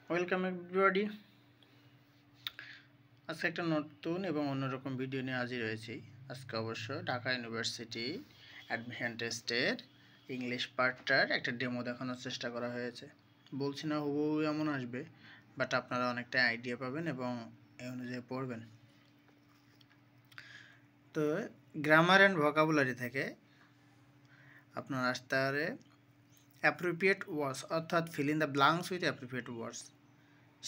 Welcome everybody. আজকে একটা নতুন এবং অন্যরকম ভিডিও নিয়ে হাজির হয়েছি। আজকে অবশ্য ঢাকা ইউনিভার্সিটি অ্যাডমিশন টেস্টের ইংলিশ পার্টটার একটা ডেমো দেখানোর চেষ্টা করা হয়েছে। বলছি না হুবহু এমন আসবে, বাট আপনারা অনেকটা আইডিয়া পাবেন এবং এই অনুযায়ী পড়বেন। তো গ্রামার অ্যান্ড ভোকাবুলারি থেকে আপনার আসতে পারে অ্যাপ্রোপ্রিয়েট ওয়ার্ডস, অর্থাৎ fill in the blanks with appropriate words.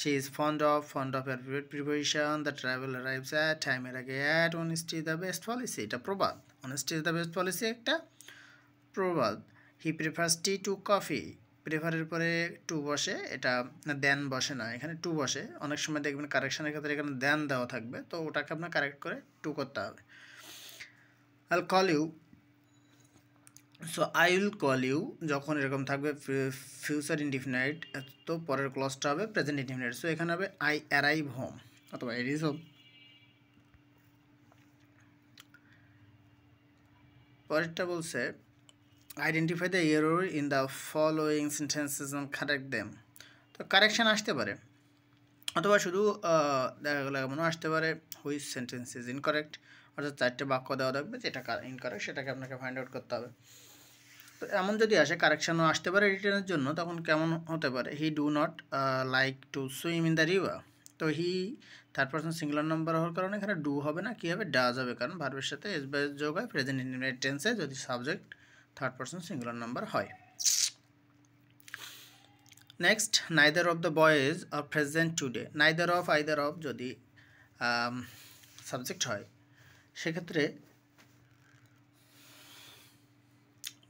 She is fond of her preparation. The travel arrives at time এর আগে at honesty is the best policy, এটা প্রবাদ। honesty is the best policy একটা প্রবাদ। He prefers tea to coffee, প্রেফারের পরে two বসে, এটা দেন বসে না, এখানে টু বসে। অনেক সময় দেখবেন কারেকশনের ক্ষেত্রে এখানে দেন দেওয়া থাকবে, তো ওটাকে আপনার কারেক্ট করে টু করতে হবে। I'll call you, so I will call you যখন এরকম থাকবে ফিউচার ইনডিফিনাইট, তো পরের ক্লজটা হবে প্রেজেন্ট ইনডিফিনাইট। সো এখানে হবে আই অ্যারাইভ হোম অথবা ইট ইজ হোম। পরেরটা বলছে identify the error in the following sentences and correct them. তো কারেকশান আসতে পারে, অথবা শুধু দেখা গেলো এমনও আসতে পারে হুইচ সেন্টেন্স ইজ ইনকারেক্ট, অর্থাৎ চারটে বাক্য দেওয়া থাকবে, যেটা ইনকারেক্ট সেটাকে আপনাকে ফাইন্ড আউট করতে হবে। তো এমন যদি আসে কারেকশানও আসতে পারে রিটার্নের জন্য, তখন কেমন হতে পারে? He do not like to swim in the river. তো he third person singular number হওয়ার কারণে এখানে ডু হবে না, কী হবে? ডাজ হবে, কারণ ভার্বের সাথে এস বাই যোগ হয় প্রেজেন্ট ইনডিফিনিট টেন্সে যদি subject third person singular number হয়। Next, neither of the boys are present today. Neither of either of যদি সাবজেক্ট হয়, সেক্ষেত্রে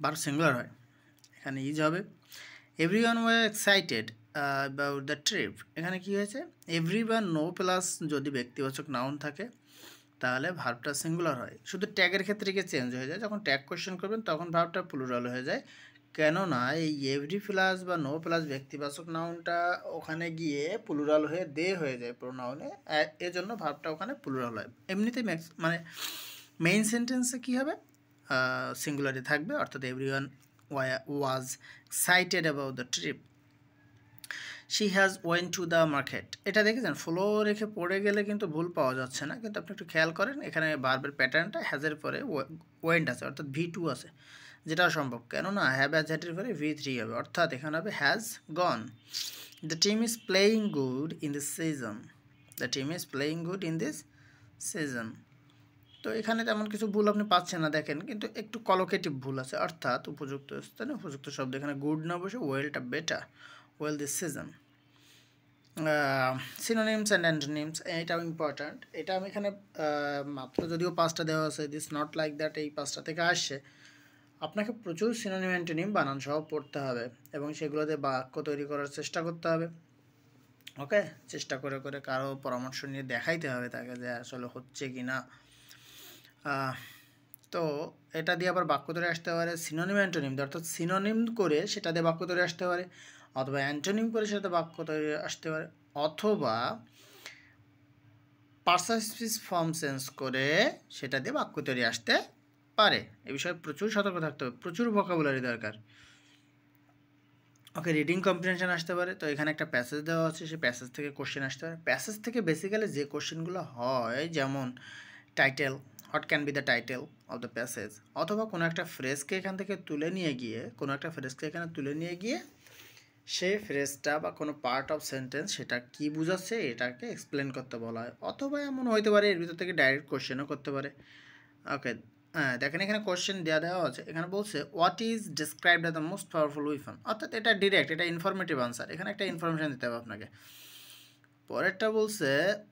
ভার্ব সিঙ্গুলার হয়, এখানে ইজ হবে। Everyone were excited about the trip, এখানে কী হয়েছে? এভরিওয়ান নো প্লাস যদি ব্যক্তিবাচক নাউন থাকে তাহলে ভার্বটা সিঙ্গুলার হয়। শুধু ট্যাগের ক্ষেত্রে গিয়ে চেঞ্জ হয়ে যায়, যখন ট্যাগ কোয়েশ্চেন করবেন তখন ভার্বটা প্লুরাল হয়ে যায়। কেননা এই এভরি প্লাস বা নো প্লাস ব্যক্তিবাচক নাউনটা ওখানে গিয়ে প্লুরাল হয়ে দে হয়ে যায় প্রোনাউনে, এজন্য ভার্বটা ওখানে প্লুরাল হয়। এমনিতেই মানে মেইন সেন্টেন্সে কী হবে? সিঙ্গুলারই থাকবে, অর্থাৎ everyone was excited about the trip. She has went to the market, এটা দেখেছেন ফ্লো রেখে পড়ে গেলে কিন্তু ভুল পাওয়া যাচ্ছে না, কিন্তু আপনি একটু খেয়াল করেন এখানে ভার্বের প্যাটার্নটা হ্যাজের পরে ওয়েন্ট আছে, অর্থাৎ V2 আছে, যেটা সম্ভব। কেননা হ্যাভ হ্যাজ হ্যাটের পরে V3 হবে, অর্থাৎ এখানে হবে has gone. The team is playing good in this season, the team is playing good in this season. তো এখানে তেমন কিছু ভুল আপনি পাচ্ছেন না, দেখেন, কিন্তু একটু কলোকেটিভ ভুল আছে, অর্থাৎ উপযুক্ত স্থানে উপযুক্ত শব্দ, এখানে গুড না বসে ওয়েলটা better, well this season. Synonyms and antonyms, এটাও ইম্পর্ট্যান্ট। এটা আমি এখানে মাত্র যদিও 5টা দেওয়া আছে, দিস নট লাইক দ্যাট এই 5টা থেকে আসছে, আপনাকে প্রচুর সিনোনিম অ্যান্টোনিম বানান সহ পড়তে হবে এবং সেগুলোতে বাক্য তৈরি করার চেষ্টা করতে হবে। ওকে, চেষ্টা করে করে কারো পরামর্শ নিয়ে দেখাইতে হবে তাকে যে আসলে হচ্ছে কি না। তো এটা দিয়ে আবার বাক্য তৈরি আসতে পারে সিনোনিম অ্যান্টোনিম, অর্থাৎ সিনোনিম করে সেটা দিয়ে বাক্য তৈরি আসতে পারে, অথবা অ্যান্টোনিম করে সেটা বাক্য তৈরি আসতে পারে, অথবা পারসেসিভ ফর্ম চেঞ্জ করে সেটা দিয়ে বাক্য তৈরি আসতে পারে। এ বিষয়ে প্রচুর সতর্ক থাকতে হবে, প্রচুর ভোকাবুলারি দরকার। ওকে, রিডিং কম্প্রিহেনশন আসতে পারে। তো এখানে একটা প্যাসেজ দেওয়া আছে, সেই প্যাসেজ থেকে কোশ্চেন আসতে পারে। প্যাসেজ থেকে বেসিক্যালি যে কোশ্চেনগুলো হয়, যেমন title, what can be the title of the passage, অথবা কোনো একটা ফ্রেজকে এখান থেকে তুলে নিয়ে গিয়ে, কোনো একটা ফ্রেজকে এখানে তুলে নিয়ে গিয়ে সেই ফ্রেজটা বা কোনো পার্ট অফ সেন্টেন্স সেটা কী বোঝাচ্ছে এটাকে এক্সপ্লেন করতে বলা হয়, অথবা এমন হইতে পারে এর ভিতর থেকে ডাইরেক্ট কোশ্চেনও করতে পারে। ওকে, হ্যাঁ দেখেন এখানে কোশ্চেন দেওয়া আছে, এখানে বলছে what is described as the most powerful weapon, অর্থাৎ এটা ডিরেক্ট, এটা ইনফরমেটিভ আনসার, এখানে একটা ইনফরমেশান দিতে হবে আপনাকে। পরেরটা বলছে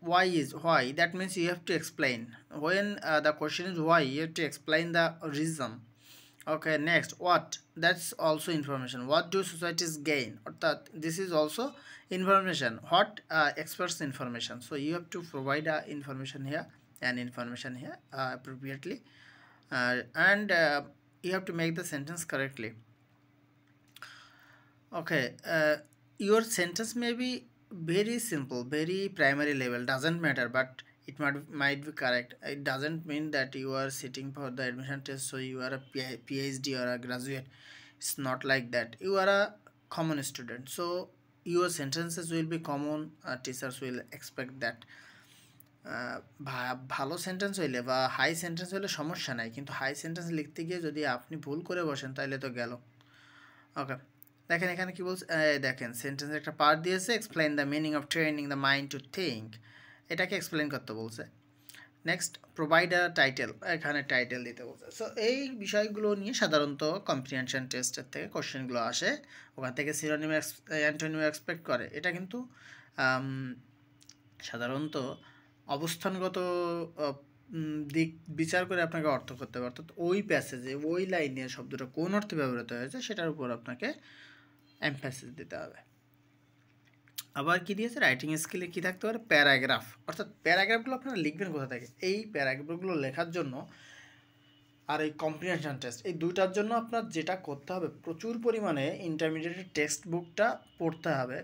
why is, why that means you have to explain, when the question is why you have to explain the reason. Okay, next what, that's also information. What do societies gain, অর্থাৎ this is also information. What experts information, so you have to provide information here and information here appropriately, and you have to make the sentence correctly. Okay, your sentence may be very simple, very primary level, doesn't matter, but it might be correct. It doesn't mean that you are sitting for the admission test so you are a PhD or a graduate. It's not like that. You are a common student, so your sentences will be common, teachers will expect that. ভালো sentence হইলে বা high sentence হইলে সমস্যা নাই, কিন্তু high sentence লিখতে গিয়ে যদি আপনি ভুল করে বসেন তাহলে তো গেল। ওকে, দেখেন এখানে কি বলছে, দেখেন সেন্টেন্সের একটা পার্ট দিয়েছে, explain the meaning of training the mind to think, এটাকে এক্সপ্লেইন করতে বলছে। নেক্সট, প্রোভাইড আ টাইটেল, এখানে টাইটেল দিতে বলছে। সো এই বিষয়গুলো নিয়ে সাধারণত কম্প্রিহেনশন টেস্টের থেকে কোশ্চেনগুলো আসে, ওখান থেকে সিনোনিম অ্যান্টোনিম এক্সপেক্ট করে। এটা কিন্তু সাধারণত অবস্থানগত দিক বিচার করে আপনাকে অর্থ করতে হবে, অর্থাৎ ওই প্যাসেজে ওই লাইনে শব্দটা কোন অর্থে ব্যবহৃত হয়েছে সেটার উপর আপনাকে এমফ্যাসিস দিতে হবে। আবার কি দিয়েছে, রাইটিং স্কিলে কী থাকতে পারে, প্যারাগ্রাফ, অর্থাৎ প্যারাগ্রাফগুলো আপনারা লিখবেন কোথা থেকে, এই প্যারাগ্রাফগুলো লেখার জন্য আর এই কম্প্রিহেনশন টেস্ট, এই দুইটার জন্য আপনার যেটা করতে হবে, প্রচুর পরিমাণে ইন্টারমিডিয়েটের টেক্সট বুকটা পড়তে হবে।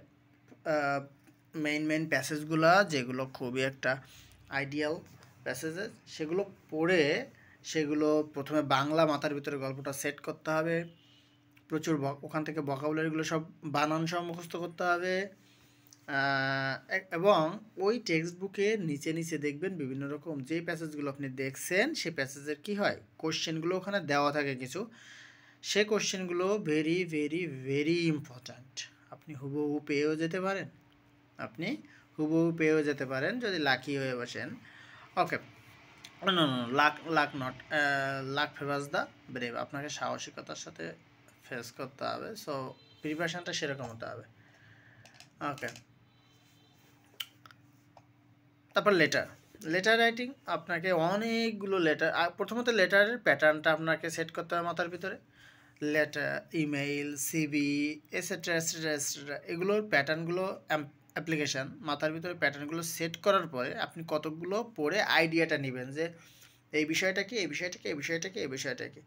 মেইন প্যাসেজগুলো যেগুলো খুবই একটা আইডিয়াল প্যাসেজেস, সেগুলো পড়ে সেগুলো প্রথমে বাংলা মাথার ভিতরে গল্পটা সেট করতে হবে, প্রচুর ওখান থেকে ভোকাবুলারিগুলো সব বানান সহ মুখস্থ করতে হবে, এবং ওই টেক্সট বুকে নিচে নিচে দেখবেন বিভিন্ন রকম যে প্যাসেজগুলো আপনি দেখছেন সেই প্যাসেজের কি হয়, কোশ্চেনগুলো ওখানে দেওয়া থাকে কিছু, সে কোশ্চেনগুলো ভেরি ভেরি ভেরি ইম্পর্ট্যান্ট। আপনি হুবহু পেয়েও যেতে পারেন, যদি লাকি হয়ে বসেন। Okay, no, luck not, luck favours the brave, আপনাকে সাহসিকতার সাথে ফেস করতে হবে। সো প্রিপারেশনটা সেরকম হতে হবে। ওকে, তারপর লেটার রাইটিং, আপনাকে অনেকগুলো লেটার, প্রথমত লেটারের প্যাটার্নটা আপনাকে সেট করতে হবে মাথার ভিতরে, letter, email, CV, et cetera et cetera et cetera, এগুলোর প্যাটার্নগুলো, অ্যাপ্লিকেশান, মাথার ভিতরে প্যাটার্নগুলো সেট করার পরে আপনি কতগুলো পড়ে আইডিয়াটা নেবেন যে এই বিষয়টা কি, এই বিষয়টা কি, এই বিষয়টা কি, এই বিষয়টা কি,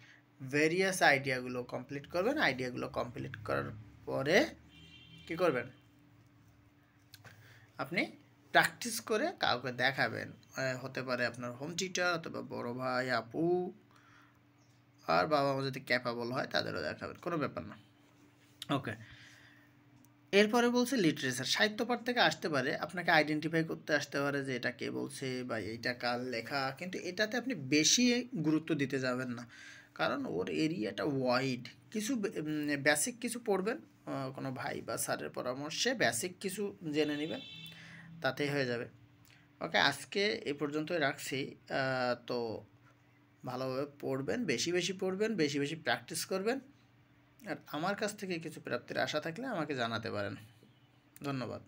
ভেরিয়াস আইডিয়াগুলো কমপ্লিট করবেন। আইডিয়াগুলো কমপ্লিট করার পরে কী করবেন, আপনি প্র্যাকটিস করে কাউকে দেখাবেন, হতে পারে আপনার হোম টিচার অথবা বড় ভাই, আপু, আর বাবা মা যদি ক্যাপাবল হয় তাদেরও দেখাবেন, কোনো ব্যাপার না। ওকে, এরপরে বলছে লিটারেচার, সাহিত্য পাঠ থেকে আসতে পারে, আপনাকে আইডেন্টিফাই করতে আসতে পারে যে এটা কে বলছে বা এইটা কার লেখা, কিন্তু এটাতে আপনি বেশি গুরুত্ব দিতে যাবেন না, কারণ ওর এরিয়াটা ওয়াইড। কিছু বেসিক কিছু পড়বেন, কোনো ভাই বা স্যারের পরামর্শে বেসিক কিছু জেনে নেবেন, তাতেই হয়ে যাবে। ওকে, আজকে এই পর্যন্তই রাখছি। তো ভালোভাবে পড়বেন, বেশি বেশি পড়বেন, বেশি বেশি প্র্যাকটিস করবেন, আর আমার কাছ থেকে কিছু প্রাপ্তির আশা থাকলে আমাকে জানাতে পারেন। ধন্যবাদ।